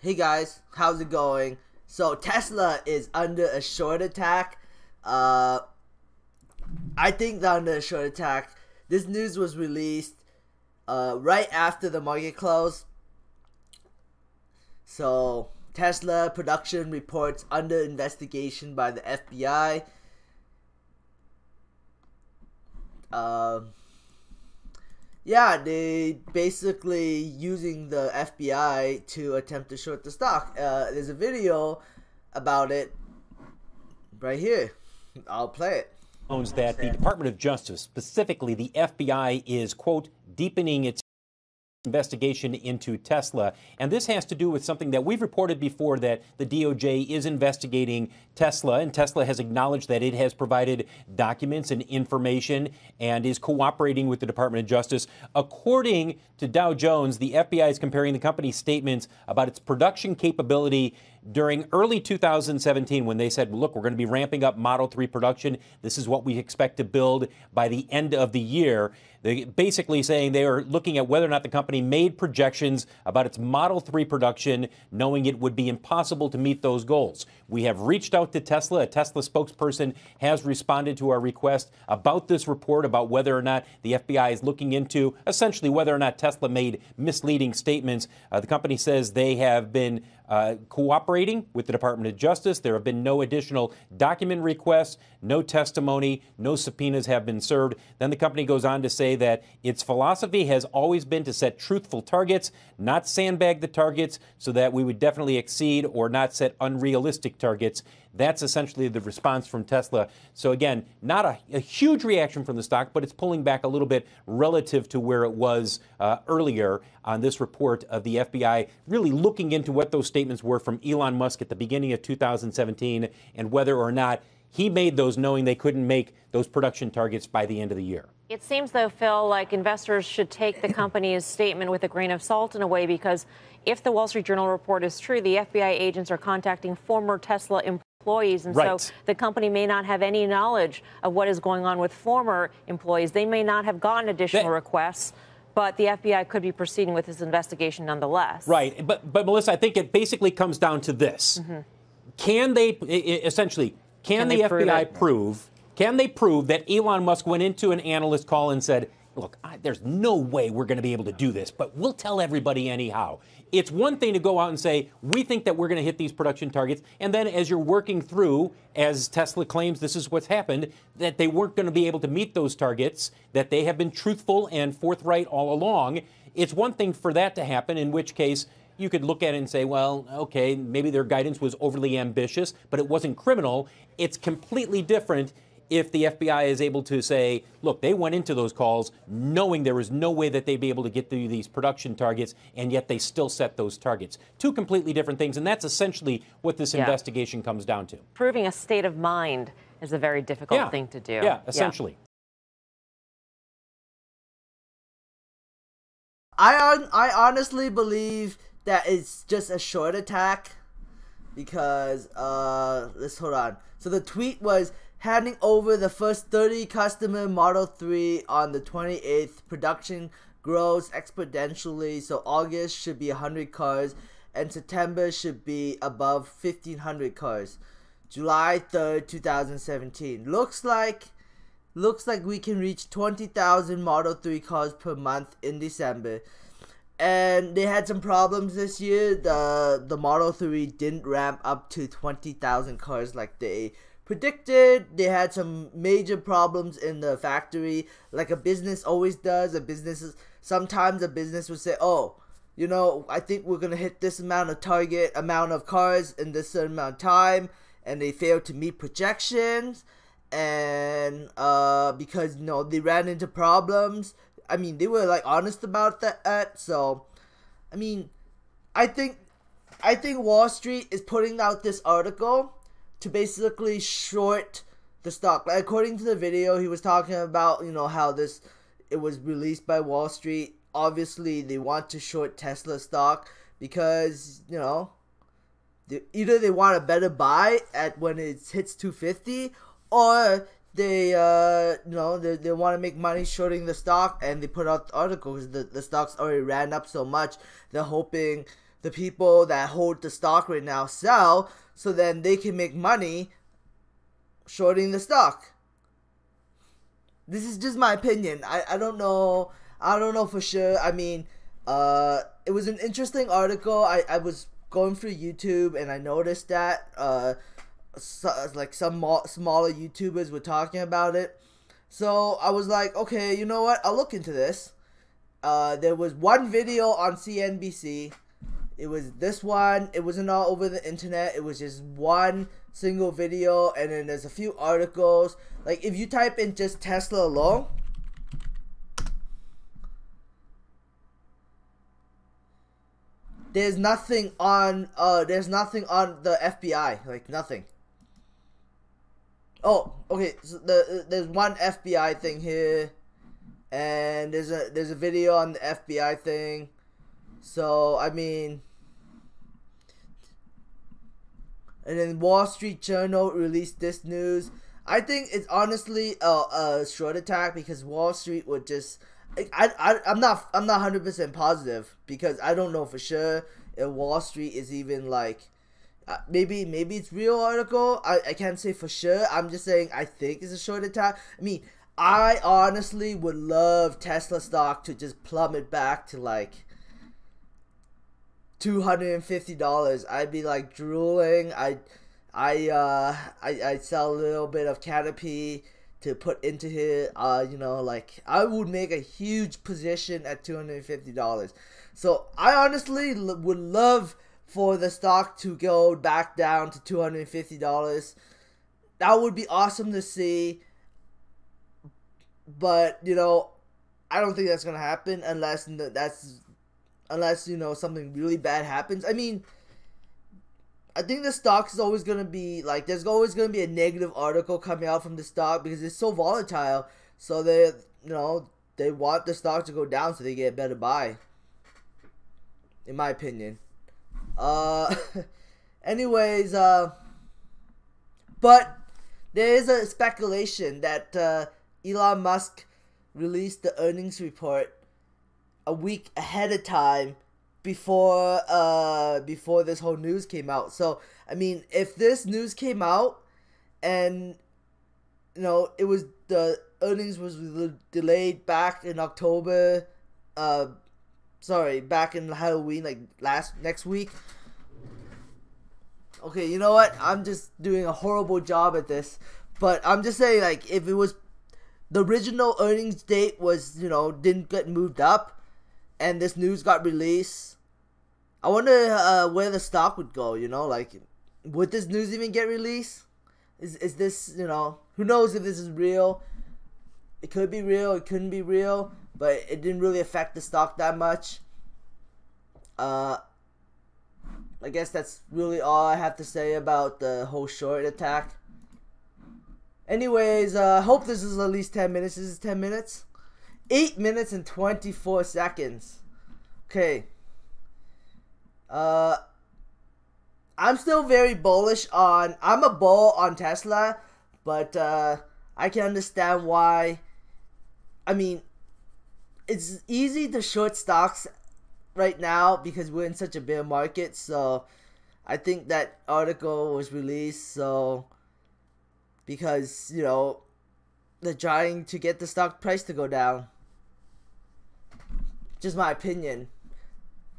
Hey guys, how's it going? So Tesla is under a short attack. I think they're under a short attack. This news was released right after the market close. So Tesla production reports under investigation by the FBI. Yeah, they basically using the FBI to attempt to short the stock. There's a video about it right here. I'll play it. That the Department of Justice, specifically the FBI, is, quote, deepening its investigation into Tesla. And this has to do with something that we've reported before, that the DOJ is investigating Tesla, and Tesla has acknowledged that it has provided documents and information and is cooperating with the Department of Justice. According to Dow Jones, the FBI is comparing the company's statements about its production capability during early 2017, when they said, look, we're going to be ramping up Model 3 production. This is what we expect to build by the end of the year. They basically saying they are looking at whether or not the company made projections about its Model 3 production, knowing it would be impossible to meet those goals. We have reached out to Tesla. A Tesla spokesperson has responded to our request about this report, about whether or not the FBI is looking into essentially whether or not Tesla made misleading statements. The company says they have been cooperating with the Department of Justice. There have been no additional document requests, no testimony, no subpoenas have been served. Then the company goes on to say that its philosophy has always been to set truthful targets, not sandbag the targets, so that we would definitely exceed or not set unrealistic targets. That's essentially the response from Tesla. So again, not a huge reaction from the stock, but it's pulling back a little bit relative to where it was earlier on this report of the FBI really looking into what those statements were from Elon Musk at the beginning of 2017 and whether or not he made those knowing they couldn't make those production targets by the end of the year. It seems, though, Phil, like investors should take the company's statement with a grain of salt in a way, because if the Wall Street Journal report is true, the FBI agents are contacting former Tesla employees. And right. So the company may not have any knowledge of what is going on with former employees. They may not have gotten additional requests, but the FBI could be proceeding with this investigation nonetheless. Right. But Melissa, I think it basically comes down to this. Mm-hmm. Can they essentially, can the FBI prove, can they prove that Elon Musk went into an analyst call and said, look, there's no way we're going to be able to do this, but we'll tell everybody anyhow. It's one thing to go out and say, we think that we're going to hit these production targets, and then as you're working through, as Tesla claims this is what's happened, that they weren't going to be able to meet those targets, that they have been truthful and forthright all along. It's one thing for that to happen, in which case you could look at it and say, well, okay, maybe their guidance was overly ambitious, but it wasn't criminal. It's completely different if the FBI is able to say, look, they went into those calls knowing there was no way that they'd be able to get through these production targets, and yet they still set those targets. Two completely different things, and that's essentially what this investigation comes down to. Proving a state of mind is a very difficult thing to do. Yeah, essentially. I honestly believe that it's just a short attack, because let's hold on. So the tweet was, handing over the first 30 customer Model 3 on the 28th. Production grows exponentially, so August should be 100 cars, and September should be above 1,500 cars. July 3rd, 2017. Looks like we can reach 20,000 Model 3 cars per month in December. And they had some problems this year. The Model 3 didn't ramp up to 20,000 cars like they predicted. They had some major problems in the factory, like a business always does. Sometimes a business would say, oh, you know, I think we're gonna hit this amount of cars in this certain amount of time, and they failed to meet projections, and because, you know, they ran into problems. I mean, they were like honest about that. So I mean, I think Wall Street is putting out this article to basically short the stock. Like, according to the video, he was talking about, you know, how it was released by Wall Street. Obviously, they want to short Tesla stock because, you know, either they want a better buy at when it hits 250, or they they want to make money shorting the stock, and they put out the article because the stock's already ran up so much. They're hoping the people that hold the stock right now sell, so then they can make money shorting the stock. This is just my opinion. I don't know. I don't know for sure. I mean, it was an interesting article. I was going through YouTube and I noticed that like some smaller YouTubers were talking about it. So I was like, okay, you know what? I'll look into this. There was one video on CNBC. It was this one. It wasn't all over the internet. It was just one single video, and then there's a few articles. Like if you type in just Tesla alone, there's nothing on the FBI, like nothing. Oh, okay. So there's one FBI thing here, and there's a video on the FBI thing. So I mean, and then Wall Street Journal released this news. I think it's honestly a short attack because Wall Street would just. I'm not 100% positive because I don't know for sure if Wall Street is even like. Maybe it's real article. I can't say for sure. I'm just saying I think it's a short attack. I mean, I honestly would love Tesla stock to just plummet back to like $250. I'd be like drooling. I sell a little bit of Canopy to put into here. You know, like I would make a huge position at $250. So I honestly would love for the stock to go back down to $250. That would be awesome to see. But, you know, I don't think that's going to happen unless you know, something really bad happens. I mean, I think the stock is always going to be, like, there's always going to be a negative article coming out from the stock because it's so volatile. So they, you know, they want the stock to go down so they get a better buy. In my opinion. Anyways, but there is a speculation that Elon Musk released the earnings report a week ahead of time before this whole news came out. So I mean, if this news came out and you know the earnings was delayed back in October, back in Halloween, like next week. Okay, you know what? I'm just doing a horrible job at this, but I'm just saying, like, if it was the original earnings date was, you know, didn't get moved up, and this news got released, I wonder where the stock would go. You know, like, would this news even get released? Is this, you know, who knows if this is real? It could be real. It couldn't be real. But it didn't really affect the stock that much. I guess that's really all I have to say about the whole short attack. Anyways, I hope this is at least 10 minutes. This is 10 minutes? 8 minutes and 24 seconds. Okay. I'm still very bullish on... I'm a bull on Tesla. But I can understand why... I mean... It's easy to short stocks right now because we're in such a bear market. So I think that article was released because, you know, they're trying to get the stock price to go down. Just my opinion.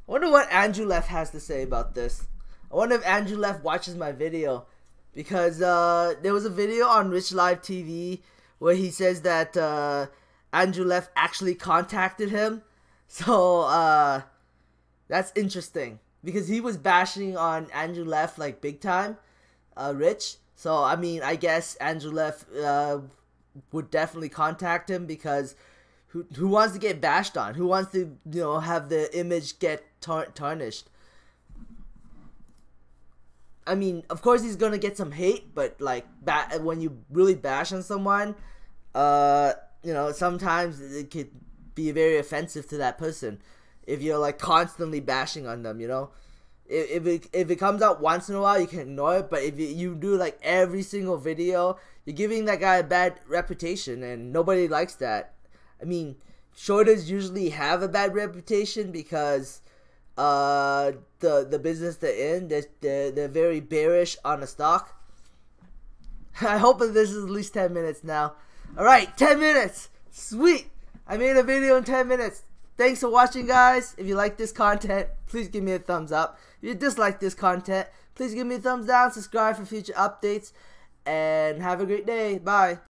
I wonder what Andrew Leff has to say about this. I wonder if Andrew Leff watches my video, because there was a video on Rich Live TV where he says that Andrew Leff actually contacted him. So that's interesting because he was bashing on Andrew Leff like big time, Rich. So I mean, I guess Andrew Leff would definitely contact him because who wants to get bashed on? Who wants to, you know, have the image get tarnished? I mean, of course he's gonna get some hate, but like when you really bash on someone, you know, sometimes it could be very offensive to that person if you're like constantly bashing on them, you know. If it comes out once in a while, you can ignore it, but if you do like every single video, you're giving that guy a bad reputation, and nobody likes that. I mean, shorters usually have a bad reputation because the business they're in. They're very bearish on the stock. I hope that this is at least 10 minutes now. Alright, 10 minutes! Sweet! I made a video in 10 minutes. Thanks for watching, guys. If you like this content, please give me a thumbs up. If you dislike this content, please give me a thumbs down. Subscribe for future updates. And have a great day. Bye.